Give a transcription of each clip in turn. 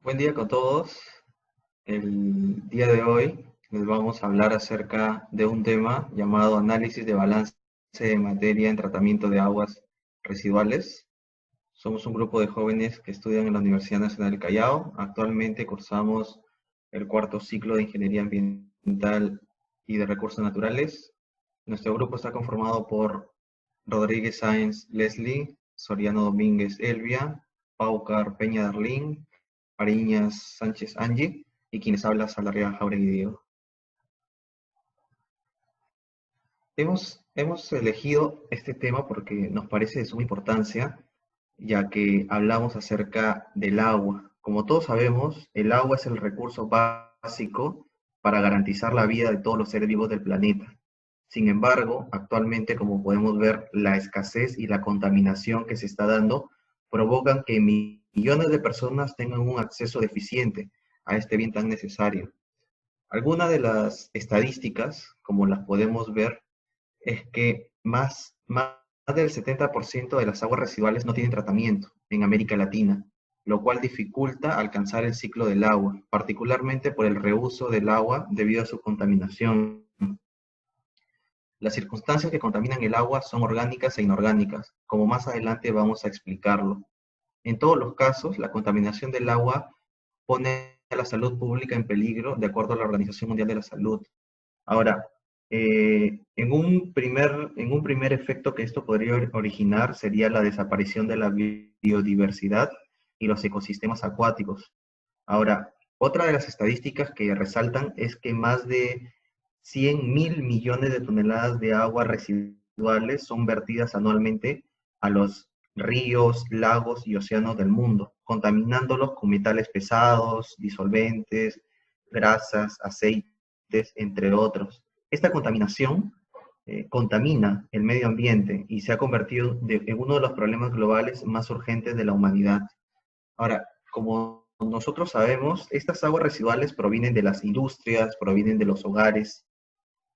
Buen día con todos. El día de hoy les vamos a hablar acerca de un tema llamado análisis de balance de materia en tratamiento de aguas residuales. Somos un grupo de jóvenes que estudian en la Universidad Nacional del Callao. Actualmente cursamos el cuarto ciclo de Ingeniería Ambiental y de Recursos Naturales. Nuestro grupo está conformado por Rodríguez Sáenz Leslie, Soriano Domínguez Elvia, Paucar Peña Darlín, Ariñas Sánchez Angie y quienes habla Salaria Jauregui Diego. Hemos elegido este tema porque nos parece de suma importancia, ya que hablamos acerca del agua. Como todos sabemos, el agua es el recurso básico para garantizar la vida de todos los seres vivos del planeta. Sin embargo, actualmente, como podemos ver, la escasez y la contaminación que se está dando provocan que millones de personas tengan un acceso deficiente a este bien tan necesario. Algunas de las estadísticas, como las podemos ver, es que más del 70% de las aguas residuales no tienen tratamiento en América Latina, lo cual dificulta alcanzar el ciclo del agua, particularmente por el reuso del agua debido a su contaminación. Las circunstancias que contaminan el agua son orgánicas e inorgánicas, como más adelante vamos a explicarlo. En todos los casos, la contaminación del agua pone a la salud pública en peligro, de acuerdo a la Organización Mundial de la Salud. Ahora, en un primer efecto que esto podría originar sería la desaparición de la biodiversidad y los ecosistemas acuáticos. Ahora, otra de las estadísticas que resaltan es que más de 100.000 millones de toneladas de aguas residuales son vertidas anualmente a los ríos, lagos y océanos del mundo, contaminándolos con metales pesados, disolventes, grasas, aceites, entre otros. Esta contaminación contamina el medio ambiente y se ha convertido en uno de los problemas globales más urgentes de la humanidad. Ahora, como nosotros sabemos, estas aguas residuales provienen de las industrias, provienen de los hogares,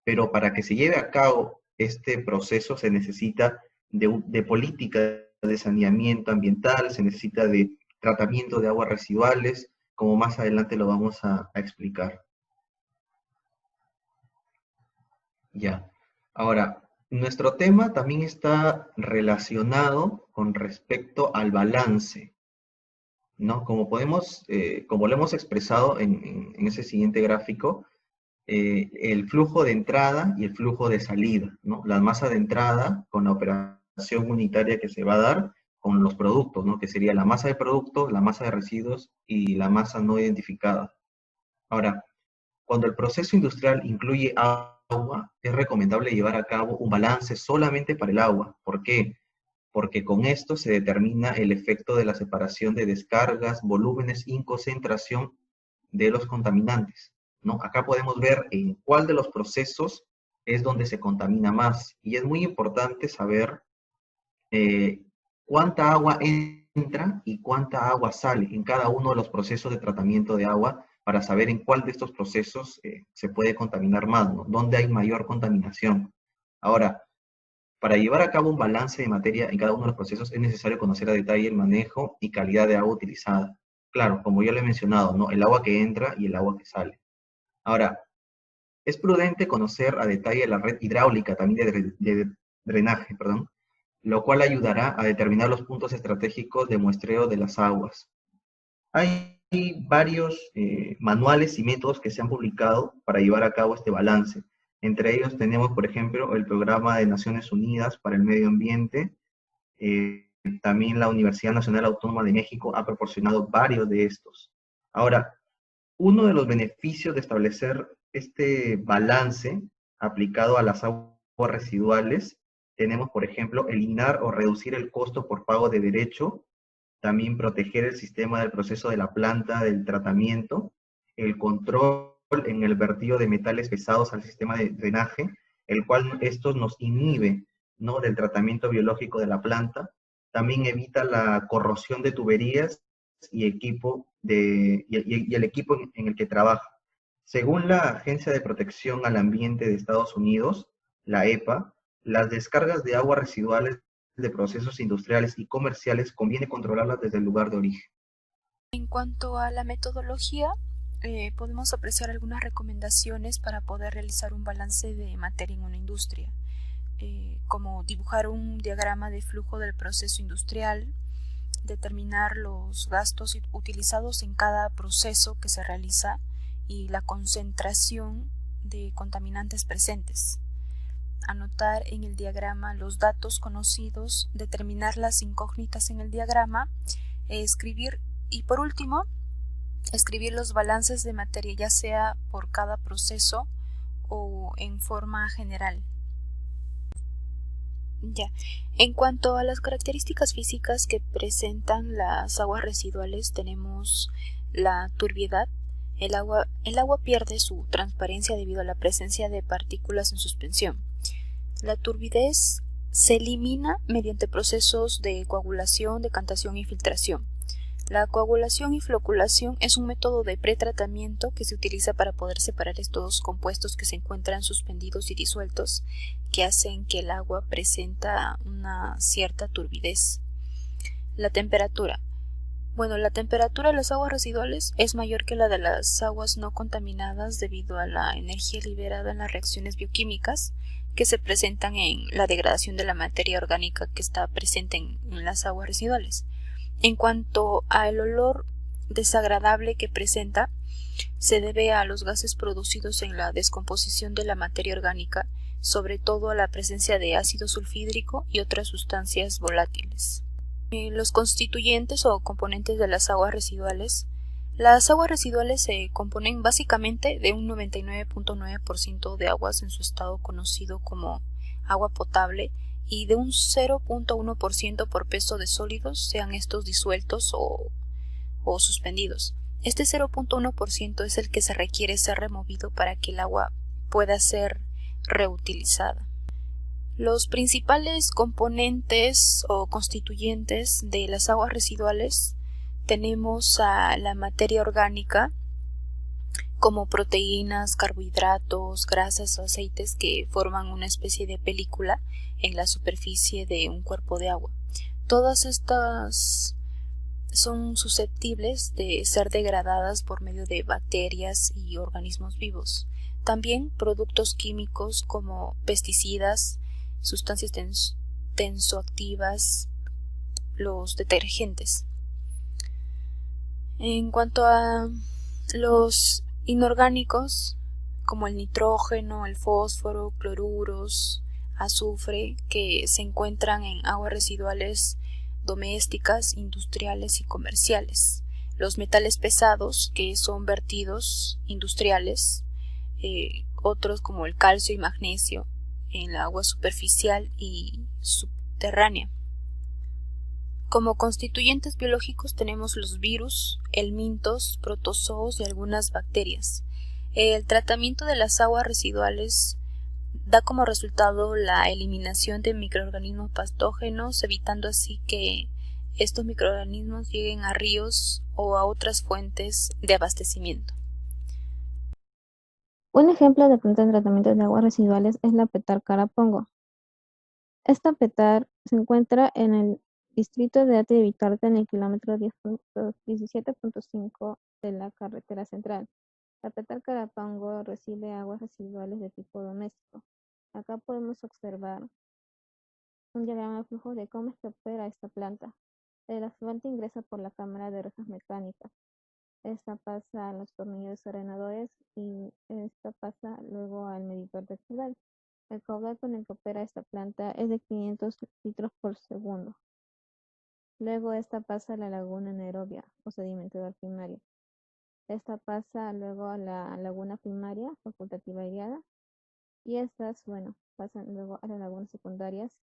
pero para que se lleve a cabo este proceso se necesita de política de saneamiento ambiental, se necesita de tratamiento de aguas residuales, como más adelante lo vamos a explicar. Ya. Ahora, nuestro tema también está relacionado con respecto al balance, ¿no? Como lo hemos expresado en ese siguiente gráfico, el flujo de entrada y el flujo de salida, ¿no? La masa de entrada con la operación unitaria que se va a dar con los productos, ¿no? Que sería la masa de productos, la masa de residuos y la masa no identificada. Ahora, cuando el proceso industrial incluye agua, es recomendable llevar a cabo un balance solamente para el agua. ¿Por qué? Porque con esto se determina el efecto de la separación de descargas, volúmenes y concentración de los contaminantes, ¿no? Acá podemos ver en cuál de los procesos es donde se contamina más. Y es muy importante saber eh, cuánta agua entra y cuánta agua sale en cada uno de los procesos de tratamiento de agua para saber en cuál de estos procesos se puede contaminar más, ¿no? Dónde hay mayor contaminación. Ahora, para llevar a cabo un balance de materia en cada uno de los procesos es necesario conocer a detalle el manejo y calidad de agua utilizada. Claro, como ya lo he mencionado, ¿no? El agua que entra y el agua que sale. Ahora, es prudente conocer a detalle la red hidráulica también de drenaje, perdón, lo cual ayudará a determinar los puntos estratégicos de muestreo de las aguas. Hay varios manuales y métodos que se han publicado para llevar a cabo este balance. Entre ellos tenemos, por ejemplo, el Programa de Naciones Unidas para el Medio Ambiente. También la Universidad Nacional Autónoma de México ha proporcionado varios de estos. Ahora, uno de los beneficios de establecer este balance aplicado a las aguas residuales, tenemos, por ejemplo, eliminar o reducir el costo por pago de derecho, también proteger el sistema del proceso de la planta del tratamiento, el control en el vertido de metales pesados al sistema de drenaje, el cual estos nos inhibe, ¿no?, del tratamiento biológico de la planta, también evita la corrosión de tuberías y, y el equipo en el que trabaja. Según la Agencia de Protección al Ambiente de Estados Unidos, la EPA, las descargas de aguas residuales de procesos industriales y comerciales conviene controlarlas desde el lugar de origen. En cuanto a la metodología, podemos apreciar algunas recomendaciones para poder realizar un balance de materia en una industria, como dibujar un diagrama de flujo del proceso industrial, determinar los gastos utilizados en cada proceso que se realiza y la concentración de contaminantes presentes. Anotar en el diagrama los datos conocidos, determinar las incógnitas en el diagrama, escribir y por último, escribir los balances de materia ya sea por cada proceso o en forma general. Ya. En cuanto a las características físicas que presentan las aguas residuales, tenemos la turbiedad. El agua pierde su transparencia debido a la presencia de partículas en suspensión. La turbidez se elimina mediante procesos de coagulación, decantación y filtración. La coagulación y floculación es un método de pretratamiento que se utiliza para poder separar estos compuestos que se encuentran suspendidos y disueltos, que hacen que el agua presenta una cierta turbidez. La temperatura. Bueno, la temperatura de las aguas residuales es mayor que la de las aguas no contaminadas debido a la energía liberada en las reacciones bioquímicas que se presentan en la degradación de la materia orgánica que está presente en las aguas residuales. En cuanto al olor desagradable que presenta, se debe a los gases producidos en la descomposición de la materia orgánica, sobre todo a la presencia de ácido sulfídrico y otras sustancias volátiles. Los constituyentes o componentes de las aguas residuales. Las aguas residuales se componen básicamente de un 99.9% de aguas en su estado conocido como agua potable y de un 0.1% por peso de sólidos, sean estos disueltos o suspendidos. Este 0.1% es el que se requiere ser removido para que el agua pueda ser reutilizada. Los principales componentes o constituyentes de las aguas residuales tenemos a la materia orgánica como proteínas, carbohidratos, grasas o aceites que forman una especie de película en la superficie de un cuerpo de agua. Todas estas son susceptibles de ser degradadas por medio de bacterias y organismos vivos. También productos químicos como pesticidas, sustancias tensoactivas, los detergentes. En cuanto a los inorgánicos, como el nitrógeno, el fósforo, cloruros, azufre, que se encuentran en aguas residuales domésticas, industriales y comerciales. Los metales pesados, que son vertidos industriales, otros como el calcio y magnesio en la agua superficial y subterránea. Como constituyentes biológicos tenemos los virus, helmintos, protozoos y algunas bacterias. El tratamiento de las aguas residuales da como resultado la eliminación de microorganismos patógenos, evitando así que estos microorganismos lleguen a ríos o a otras fuentes de abastecimiento. Un ejemplo de planta de tratamiento de aguas residuales es la Petar Carapongo. Esta petar se encuentra en el distrito de Ate de Vitarta en el kilómetro 17.5 de la carretera central. La Petar Carapongo recibe aguas residuales de tipo doméstico. Acá podemos observar un diagrama de flujo de cómo es que opera esta planta. El afluente ingresa por la cámara de rejas mecánicas. Esta pasa a los tornillos serenadores y esta pasa luego al medidor de caudal. El caudal con el que opera esta planta es de 500 litros por segundo. Luego esta pasa a la laguna anaerobia o sedimentador primario. Esta pasa luego a la laguna primaria facultativa aireada y estas, pasan luego a las lagunas secundarias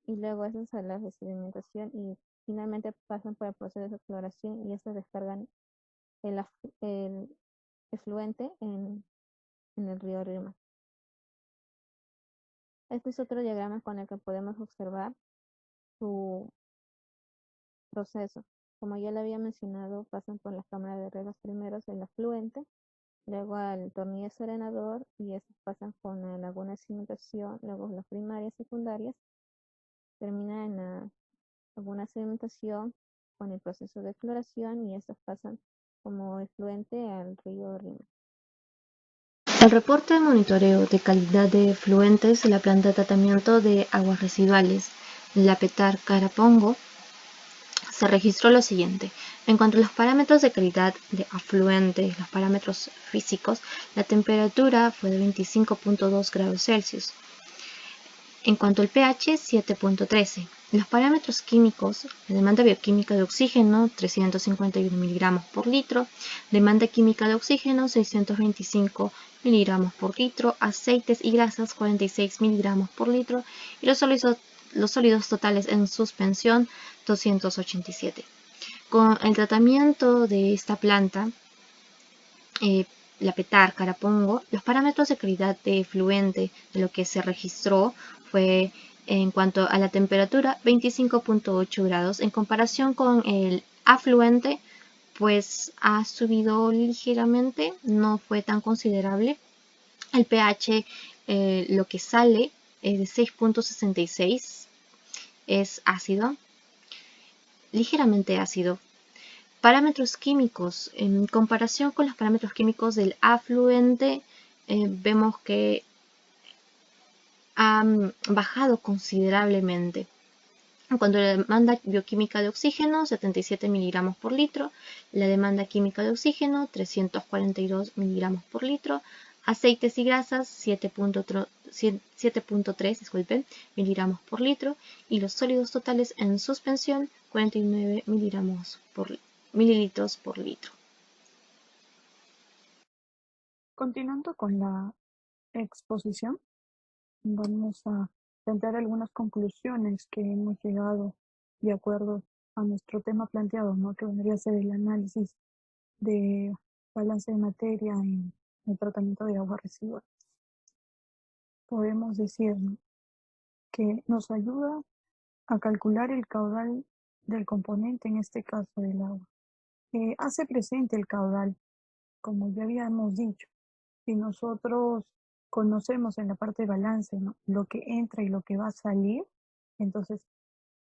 y luego estas a la sedimentación y finalmente pasan por el proceso de exploración y estas descargan el efluente en el río Rirma. Este es otro diagrama con el que podemos observar su proceso. Como ya le había mencionado, pasan por las cámaras de reglas primero el afluente, luego al tornillo serenador y estos pasan con la laguna de cimentación, luego las primarias, secundarias, termina en la laguna de sedimentación con el proceso de floración y estos pasan como efluente al río Rin. El reporte de monitoreo de calidad de efluentes de la planta de tratamiento de aguas residuales La Petar Carapongo se registró lo siguiente. En cuanto a los parámetros de calidad de afluentes, los parámetros físicos, la temperatura fue de 25.2 grados Celsius. En cuanto al pH, 7.13. Los parámetros químicos, la demanda bioquímica de oxígeno, 351 miligramos por litro, demanda química de oxígeno, 625 miligramos por litro, aceites y grasas, 46 miligramos por litro, y los sólidos totales en suspensión, 287. Con el tratamiento de esta planta, La Petar Carapongo, los parámetros de calidad de efluente de lo que se registró fue en cuanto a la temperatura 25.8 grados en comparación con el afluente, pues ha subido ligeramente, no fue tan considerable. El pH, lo que sale es de 6.66, es ácido, ligeramente ácido. Parámetros químicos. En comparación con los parámetros químicos del afluente, vemos que han bajado considerablemente. Cuando la demanda bioquímica de oxígeno, 77 miligramos por litro, la demanda química de oxígeno, 342 miligramos por litro, aceites y grasas, 7.3 miligramos por litro, y los sólidos totales en suspensión, 49 mililitros por litro. Continuando con la exposición, vamos a plantear algunas conclusiones que hemos llegado de acuerdo a nuestro tema planteado, ¿no? Que vendría a ser el análisis de balance de materia en el tratamiento de aguas residuales. Podemos decir, ¿no?, que nos ayuda a calcular el caudal del componente, en este caso del agua. Hace presente el caudal, como ya habíamos dicho. Si nosotros conocemos en la parte de balance, ¿no?, lo que entra y lo que va a salir, entonces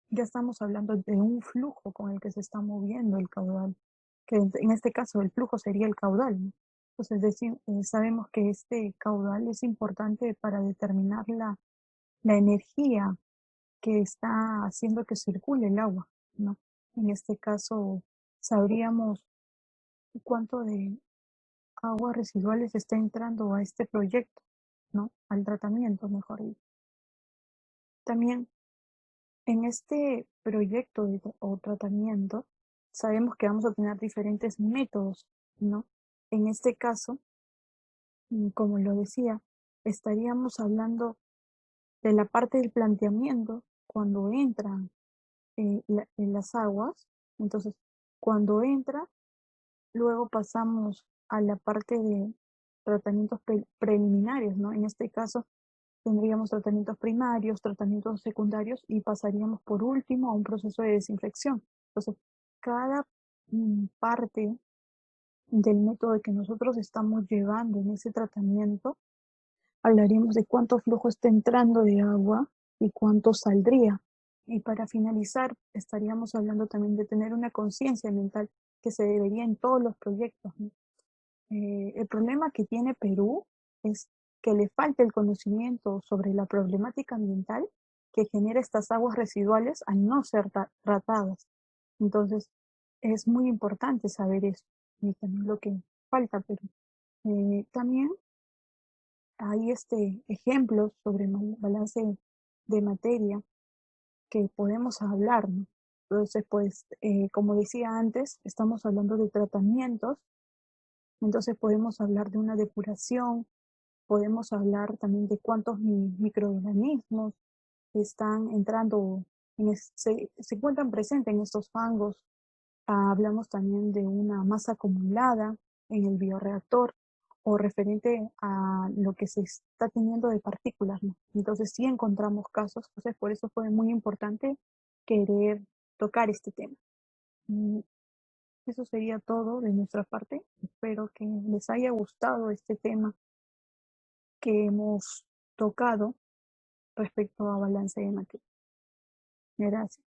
ya estamos hablando de un flujo con el que se está moviendo el caudal, que en este caso el flujo sería el caudal, ¿no? Entonces sabemos que este caudal es importante para determinar la energía que está haciendo que circule el agua, ¿no? En este caso sabríamos cuánto de aguas residuales está entrando a este proyecto, ¿no? Al tratamiento, mejor dicho. También en este proyecto o tratamiento sabemos que vamos a tener diferentes métodos, ¿no? En este caso, como lo decía, estaríamos hablando de la parte del planteamiento cuando entran en las aguas. Entonces, cuando entra, luego pasamos a la parte de tratamientos preliminares, ¿no? En este caso, tendríamos tratamientos primarios, tratamientos secundarios y pasaríamos por último a un proceso de desinfección. Entonces, cada parte del método que nosotros estamos llevando en ese tratamiento, hablaríamos de cuánto flujo está entrando de agua y cuánto saldría. Y para finalizar, estaríamos hablando también de tener una conciencia ambiental que se debería en todos los proyectos, ¿no? El problema que tiene Perú es que le falta el conocimiento sobre la problemática ambiental que genera estas aguas residuales al no ser tratadas. Entonces, es muy importante saber eso y también lo que falta, pero también hay ejemplos sobre balance de materia que podemos hablar, ¿no? Entonces, pues, como decía antes, estamos hablando de tratamientos, entonces podemos hablar de una depuración, podemos hablar también de cuántos microorganismos están entrando, se encuentran presentes en estos fangos. Hablamos también de una masa acumulada en el bioreactor o referente a lo que se está teniendo de partículas, ¿no? Entonces sí encontramos casos, entonces por eso fue muy importante querer tocar este tema. Y eso sería todo de nuestra parte. Espero que les haya gustado este tema que hemos tocado respecto a balance de materia. Gracias.